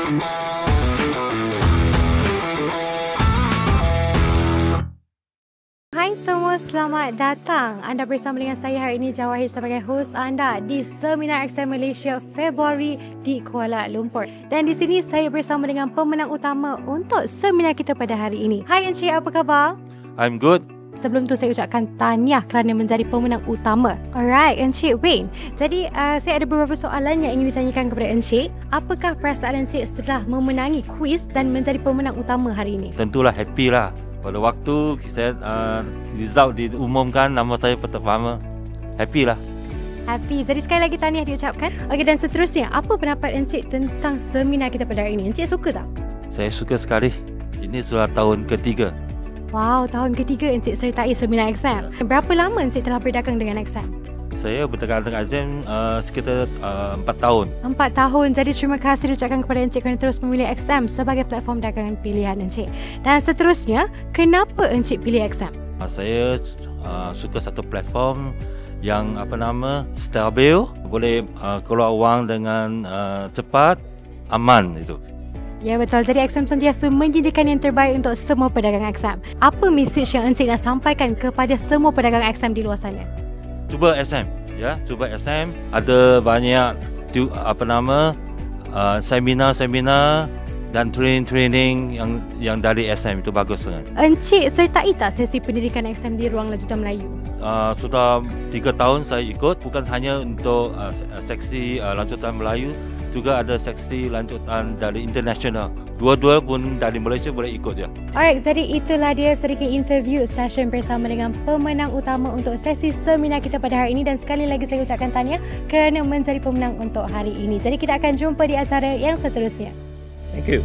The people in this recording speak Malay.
Hai semua, selamat datang. Anda bersama dengan saya hari ini, Jawahir, sebagai host anda di Seminar XM Malaysia Februari di Kuala Lumpur. Dan di sini saya bersama dengan pemenang utama untuk seminar kita pada hari ini. Hai Encik, apa khabar? I'm good. Sebelum tu saya ucapkan tahniah kerana menjadi pemenang utama. Alright, Encik Wayne. Jadi saya ada beberapa soalan yang ingin ditanyakan kepada Encik. Apakah perasaan Encik setelah memenangi kuis dan menjadi pemenang utama hari ini? Tentulah happy lah. Pada waktu saya result diumumkan nama saya pertama, happy lah. Happy. Jadi sekali lagi tahniah diucapkan. Okey, dan seterusnya, apa pendapat Encik tentang seminar kita pada hari ini? Encik suka tak? Saya suka sekali. Ini sudah tahun ketiga. Wow, tahun ketiga Encik sertai seminar exam. Berapa lama Encik telah berdagang dengan exam? Saya berdagang dengan exam sekitar 4 tahun. 4 tahun. Jadi terima kasih diucapkan kepada Encik kerana terus memilih exam sebagai platform dagangan pilihan Encik. Dan seterusnya, kenapa Encik pilih exam? Saya suka satu platform yang stabil, boleh keluar wang dengan cepat, aman itu. Ya, betul. Jadi XM sentiasa menyediakan yang terbaik untuk semua pedagang XM. Apa mesej yang Encik nak sampaikan kepada semua pedagang XM di luar sana? Cuba XM, ya, cuba XM. Ada banyak seminar-seminar dan training yang dari XM itu bagus sangat. Encik sertai tak sesi pendidikan XM di ruang lanjutan Melayu? Sudah 3 tahun saya ikut, bukan hanya untuk seksi lanjutan Melayu, juga ada seksi lanjutan dari international. Dua-dua pun dari Malaysia boleh ikut ya. Alright, jadi itulah dia sedikit interview session bersama dengan pemenang utama untuk sesi seminar kita pada hari ini. Dan sekali lagi saya ucapkan tahniah kerana menjadi pemenang untuk hari ini. Jadi kita akan jumpa di acara yang seterusnya. Thank you.